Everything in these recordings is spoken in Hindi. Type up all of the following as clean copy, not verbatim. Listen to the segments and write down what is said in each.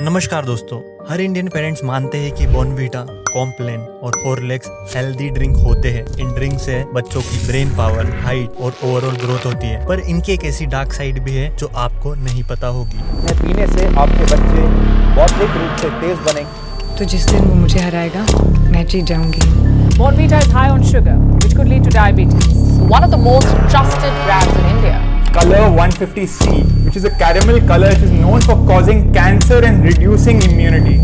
नमस्कार दोस्तों, हर इंडियन पेरेंट्स मानते हैं कि बॉर्नवीटा, कॉम्प्लेन और हॉर्लिक्स हेल्दी ड्रिंक होते हैं। इन ड्रिंक से बच्चों की ब्रेन पावर, हाइट और ओवरऑल ग्रोथ होती है, पर इनकी एक ऐसी डार्क साइड भी है जो आपको नहीं पता होगी। इन्हें पीने से आपके बच्चे बौद्धिक रूप से तेज बनेंगे। तो जिस दिन वो मुझे हराएगा मैं जीत जाऊंगी। Bournvita is high on sugar, which could lead to diabetes. One of the most trusted brands in India. Color 150C, which is a caramel color which is known for causing cancer and reducing immunity.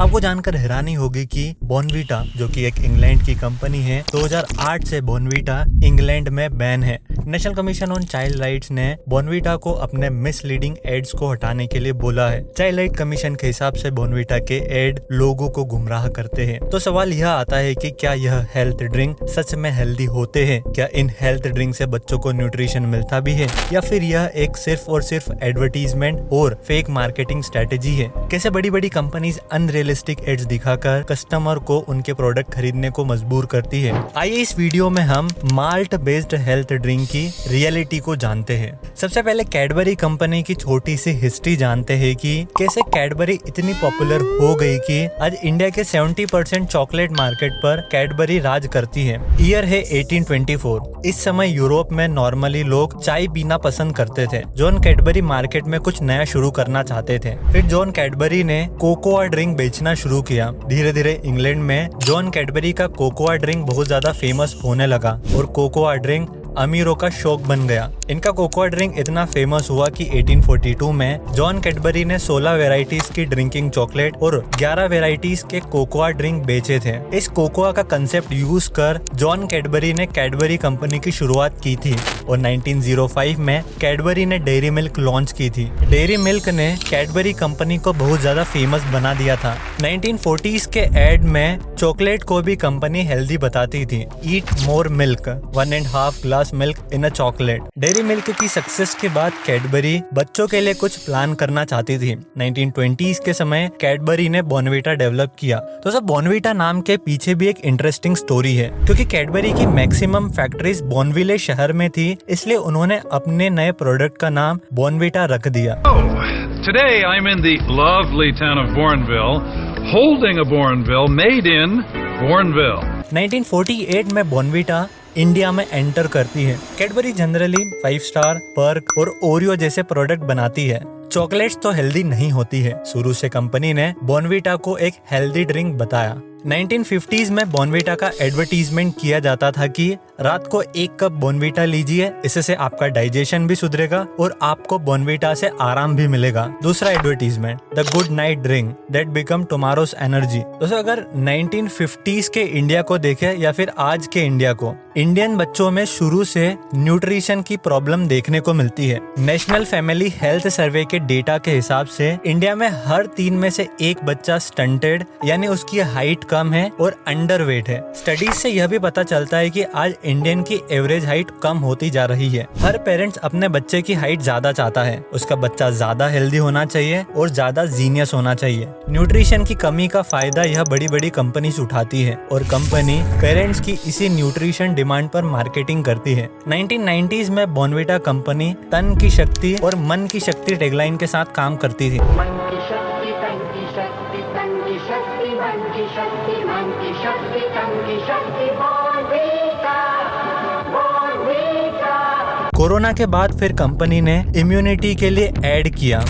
आपको जानकर हैरानी होगी कि बॉर्नवीटा, जो कि एक इंग्लैंड की कंपनी है, 2008 से बॉर्नवीटा इंग्लैंड में बैन है। National commission on child rights ने बॉर्नवीटा को अपने मिसलीडिंग एड्स को हटाने के लिए बोला है। चाइल्ड राइट कमीशन के हिसाब से बॉर्नवीटा के एड लोगों को गुमराह करते हैं। तो सवाल यह आता है कि क्या यह हेल्थ ड्रिंक सच में हेल्दी होते हैं? क्या इन हेल्थ ड्रिंक से बच्चों को न्यूट्रिशन मिलता भी है, या फिर यह एक सिर्फ और सिर्फ एडवर्टीजमेंट और फेक मार्केटिंग स्ट्रेटेजी है? कैसे बड़ी बड़ी कंपनीज अनरियलिस्टिक एड्स दिखाकर कस्टमर को उनके प्रोडक्ट खरीदने को मजबूर करती है? आइए इस वीडियो में हम माल्ट बेस्ड हेल्थ ड्रिंक की रियलिटी को जानते हैं। सबसे पहले कैडबरी कंपनी की छोटी सी हिस्ट्री जानते हैं कि कैसे कैडबरी इतनी पॉपुलर हो गई कि आज इंडिया के 70% चॉकलेट मार्केट पर कैडबरी राज करती है। ईयर है 1824। इस समय यूरोप में नॉर्मली लोग चाय पीना पसंद करते थे। जॉन कैडबरी मार्केट में कुछ नया शुरू करना चाहते थे। फिर जॉन कैडबरी ने कोकोआ ड्रिंक बेचना शुरू किया। धीरे धीरे इंग्लैंड में जॉन कैडबरी का कोकोआ ड्रिंक बहुत ज्यादा फेमस होने लगा और कोकोआ ड्रिंक अमीरों का शौक बन गया। इनका कोकोआ ड्रिंक इतना फेमस हुआ कि 1842 में जॉन कैडबरी ने 16 वेराइटीज की ड्रिंकिंग चॉकलेट और 11 वेराइटीज के कोकोआ ड्रिंक बेचे थे। इस कोकोआ का कंसेप्ट यूज कर जॉन कैडबरी ने कैडबरी कंपनी की शुरुआत की थी और 1905 में कैडबरी ने डेयरी मिल्क लॉन्च की थी। डेयरी मिल्क ने कैडबरी कंपनी को बहुत ज्यादा फेमस बना दिया था। 1940s के एड में चॉकलेट को भी कंपनी हेल्दी बताती थी। Eat more milk, 1.5 glass milk in a chocolate. Dairy Milk की सक्सेस के बाद कैडबरी बच्चों के लिए कुछ प्लान करना चाहती थी। 1920s के समय कैडबरी ने बॉर्नवीटा डेवलप किया। तो सब बॉर्नवीटा नाम के पीछे भी एक इंटरेस्टिंग स्टोरी है, क्योंकि कैडबरी की मैक्सिमम फैक्ट्रीज बॉर्नविले शहर में थी, इसलिए उन्होंने अपने नए प्रोडक्ट का नाम बॉर्नवीटा रख दिया। Today I'm in the lovely town of Bournville, holding a Bournville made in Bournville. 1948 में बॉर्नवीटा इंडिया में एंटर करती है। कैडबरी जनरली 5 स्टार, पर्क और ओरियो जैसे प्रोडक्ट बनाती है। चॉकलेट्स तो हेल्दी नहीं होती है। शुरू से कंपनी ने बॉर्नवीटा को एक हेल्दी ड्रिंक बताया। 1950s में बॉर्नवीटा का एडवर्टीजमेंट किया जाता था कि रात को 1 कप बॉर्नवीटा लीजिए, इससे आपका डाइजेशन भी सुधरेगा और आपको बॉर्नवीटा से आराम भी मिलेगा। दूसरा advertisement, the good night drink that become tomorrow's energy. दोस्तों, अगर 1950s के इंडिया को देखें या फिर आज के इंडिया को, इंडियन बच्चों में शुरू से न्यूट्रिशन की प्रॉब्लम देखने को मिलती है। नेशनल फैमिली हेल्थ सर्वे के डेटा के हिसाब से इंडिया में हर 3 में से 1 बच्चा स्टंटेड, यानी उसकी हाइट कम है और अंडरवेट है। स्टडीज से यह भी पता चलता है कि आज इंडियन की एवरेज हाइट कम होती जा रही है। हर पेरेंट्स अपने बच्चे की हाइट ज्यादा चाहता है। उसका बच्चा ज्यादा हेल्दी होना चाहिए और ज्यादा जीनियस होना चाहिए। न्यूट्रिशन की कमी का फायदा यह बड़ी बड़ी कंपनीज उठाती है और कंपनी पेरेंट्स की इसी न्यूट्रिशन डिमांड पर मार्केटिंग करती है। 1990s में बॉर्नवीटा कंपनी तन की शक्ति और मन की शक्ति टैगलाइन के साथ काम करती थी। कोरोना के बाद फिर कंपनी ने इम्यूनिटी के लिए ऐड किया।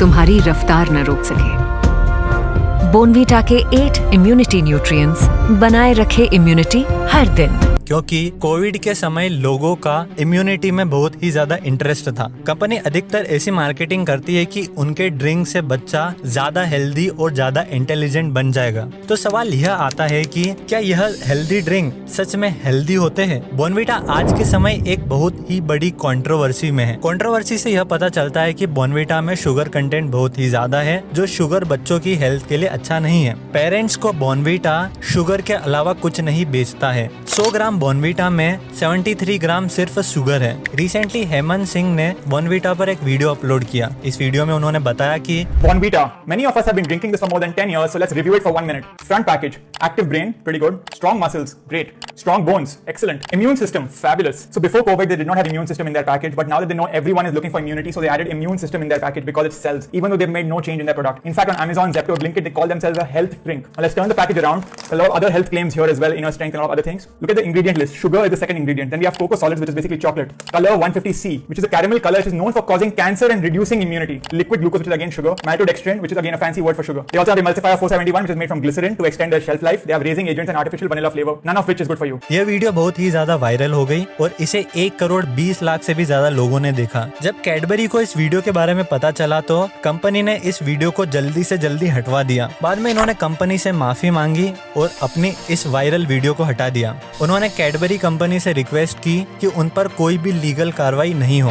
तुम्हारी रफ्तार न रोक सके। बॉर्नवीटा के 8 इम्यूनिटी न्यूट्रिएंट्स बनाए रखे इम्यूनिटी हर दिन। क्योंकि कोविड के समय लोगों का इम्यूनिटी में बहुत ही ज्यादा इंटरेस्ट था। कंपनी अधिकतर ऐसी मार्केटिंग करती है कि उनके ड्रिंक से बच्चा ज्यादा हेल्दी और ज्यादा इंटेलिजेंट बन जाएगा। तो सवाल यह आता है कि क्या यह हेल्दी ड्रिंक सच में हेल्दी होते हैं? बॉर्नवीटा आज के समय एक बहुत ही बड़ी कंट्रोवर्सी में है। कंट्रोवर्सी से यह पता चलता है कि बॉर्नवीटा में शुगर कंटेंट बहुत ही ज्यादा है, जो शुगर बच्चों की हेल्थ के लिए अच्छा नहीं है। पेरेंट्स को बॉर्नवीटा शुगर के अलावा कुछ नहीं बेचता है। 100 ग्राम ग्राम बॉर्नवीटा में 73 ग्राम सिर्फ शुगर है। रिसेंटली हेमंत सिंह ने बॉर्नवीटा पर एक वीडियो अपलोड किया। इस वीडियो में उन्होंने बताया कि Bournvita. Many of us have been drinking this for more than 10 years, so let's review it for 1 minute. Front package: active brain, pretty good. Strong muscles, great. Strong bones, excellent. Immune system, fabulous. So before COVID, they did not have immune system in their package, but now that they know everyone is looking for immunity, so they added immune system in their package because it sells, even though they've made no change in their product. In fact, on Amazon, Zepto, Blinkit, they call themselves a health drink. Now let's turn the package around. A lot of other health claims here as well, inner strength and a lot of other things. Look at the ingredient list. Sugar is the second ingredient. Then we have cocoa solids, which is basically chocolate. Color 150C, which is a caramel color, which is known for causing cancer and reducing immunity. Liquid glucose, which is again sugar. Maltodextrin, which is again a fancy word for sugar. They also have emulsifier 471, which is made from glycerin to extend their shelf life. They have raising agents and artificial vanilla flavor, none of which is good for you. यह वीडियो बहुत ही ज्यादा वायरल हो गई और इसे 1 करोड़ 20 लाख से भी ज्यादा लोगों ने देखा। जब कैडबरी को इस वीडियो के बारे में पता चला तो कंपनी ने इस वीडियो को जल्दी से जल्दी हटवा दिया। बाद में इन्होंने कंपनी से माफी मांगी और अपनी इस वायरल वीडियो को हटा दिया। उन्होंने कैडबरी कंपनी से रिक्वेस्ट की कि उन पर कोई भी लीगल कार्रवाई नहीं हो।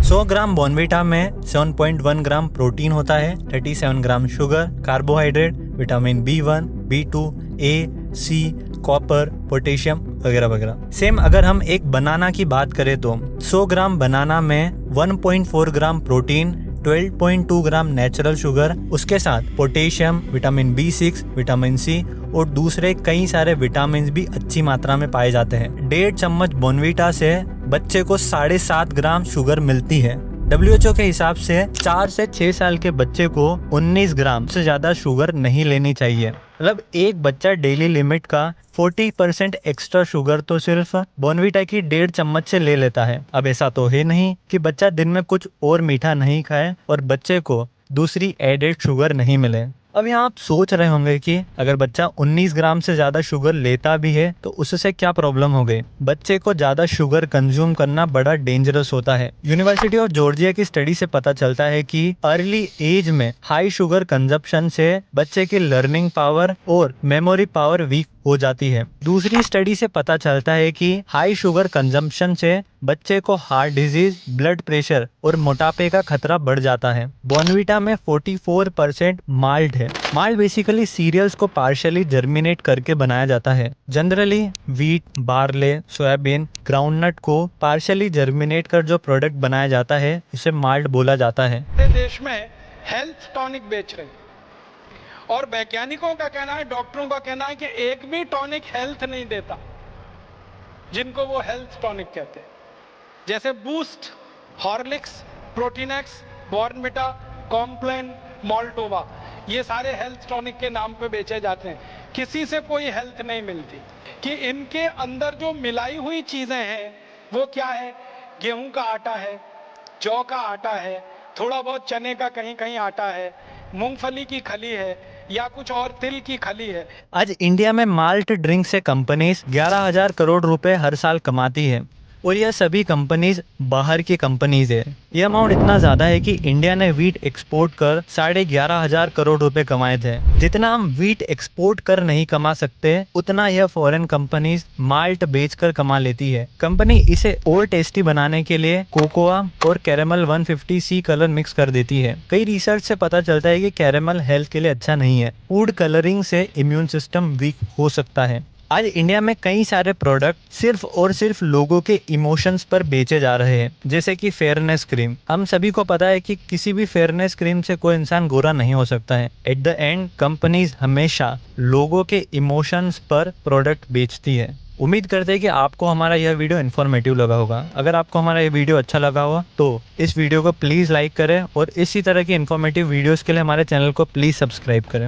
100 ग्राम बॉर्नवीटा में 7.1 ग्राम प्रोटीन होता है, 37 gram sugar, carbohydrate, vitamin B1, B2, A, C, copper, potassium वगैरह वगैरह। सेम अगर हम एक बनाना की बात करें तो 100 ग्राम बनाना में 1.4 ग्राम प्रोटीन, 12.2 ग्राम नेचुरल शुगर, उसके साथ potassium, vitamin B6, vitamin C और दूसरे कई सारे विटामिन भी अच्छी मात्रा में पाए जाते हैं। 1.5 चम्मच बॉर्नवीटा से बच्चे को 7.5 ग्राम शुगर मिलती है। WHO के हिसाब से 4 से 6 साल के बच्चे को 19 ग्राम से ज्यादा शुगर नहीं लेनी चाहिए। मतलब एक बच्चा डेली लिमिट का 40% एक्स्ट्रा शुगर तो सिर्फ बॉर्नवीटा की 1.5 चम्मच से ले लेता है। अब ऐसा तो है नहीं कि बच्चा दिन में कुछ और मीठा नहीं खाए और बच्चे को दूसरी एडेड शुगर नहीं मिले। अब यहाँ आप सोच रहे होंगे कि अगर बच्चा 19 ग्राम से ज़्यादा शुगर लेता भी है तो उससे क्या प्रॉब्लम हो गई। बच्चे को ज़्यादा शुगर कंज्यूम करना बड़ा डेंजरस होता है। यूनिवर्सिटी ऑफ जॉर्जिया की स्टडी से पता चलता है कि अर्ली एज में हाई शुगर कंजप्शन से बच्चे की लर्निंग पावर और मेमोरी पावर वीक हो जाती है। दूसरी स्टडी से पता चलता है कि हाई शुगर कंजम्पशन से बच्चे को हार्ट डिजीज, ब्लड प्रेशर और मोटापे का खतरा बढ़ जाता है। बॉर्नवीटा में 44% माल्ट है। माल्ट बेसिकली सीरियल्स को पार्शियली जर्मिनेट करके बनाया जाता है। Generally wheat, barley, soybean, groundnut को पार्शियली जर्मिनेट कर जो प्रोडक्ट बनाया जाता है उसे माल्ट बोला जाता है। देश में हेल्थ टॉनिक बेच रहे और वैज्ञानिकों का कहना है, डॉक्टरों का कहना है कि एक भी टॉनिक हेल्थ नहीं देता जिनको वो हेल्थ टॉनिक कहते हैं। जैसे Boost, Horlicks, Protinex, Bournvita, Complan, Maltova, ये सारे हेल्थ टॉनिक के नाम पे बेचे जाते हैं। किसी से कोई हेल्थ नहीं मिलती कि इनके अंदर जो मिलाई हुई चीजें हैं वो क्या है। गेहूं का आटा है, जौ का आटा है, थोड़ा बहुत चने का कहीं कहीं आटा है, मूंगफली की खली है या कुछ और तिल की खली है। आज इंडिया में माल्ट ड्रिंक से कंपनीज 11,000 करोड़ रुपए हर साल कमाती है और यह सभी कंपनीज बाहर की कंपनीज है। यह अमाउंट इतना ज़्यादा है कि इंडिया ने वीट एक्सपोर्ट कर 11,500 करोड़ रुपए कमाए थे। जितना हम वीट एक्सपोर्ट कर नहीं कमा सकते उतना यह फॉरेन कंपनीज माल्ट बेचकर कमा लेती है। कंपनी इसे और टेस्टी बनाने के लिए कोकोआ और कैरेमल 150C कलर मिक्स कर देती है। कई रिसर्च से पता चलता है कि कैरेमल हेल्थ के लिए अच्छा नहीं है। फूड कलरिंग से इम्यून सिस्टम वीक हो सकता है। आज इंडिया में कई सारे प्रोडक्ट सिर्फ और सिर्फ लोगों के इमोशंस पर बेचे जा रहे हैं, जैसे कि फेयरनेस क्रीम। हम सभी को पता है कि किसी भी फेयरनेस क्रीम से कोई इंसान गोरा नहीं हो सकता है। एट द एंड कंपनीज हमेशा लोगों के इमोशंस पर प्रोडक्ट बेचती है। उम्मीद करते हैं कि आपको हमारा यह वीडियो इन्फॉर्मेटिव लगा होगा। अगर आपको हमारा ये वीडियो अच्छा लगा हो तो इस वीडियो को प्लीज़ लाइक करें और इसी तरह की इन्फॉर्मेटिव वीडियोस के लिए हमारे चैनल को प्लीज़ सब्सक्राइब करें।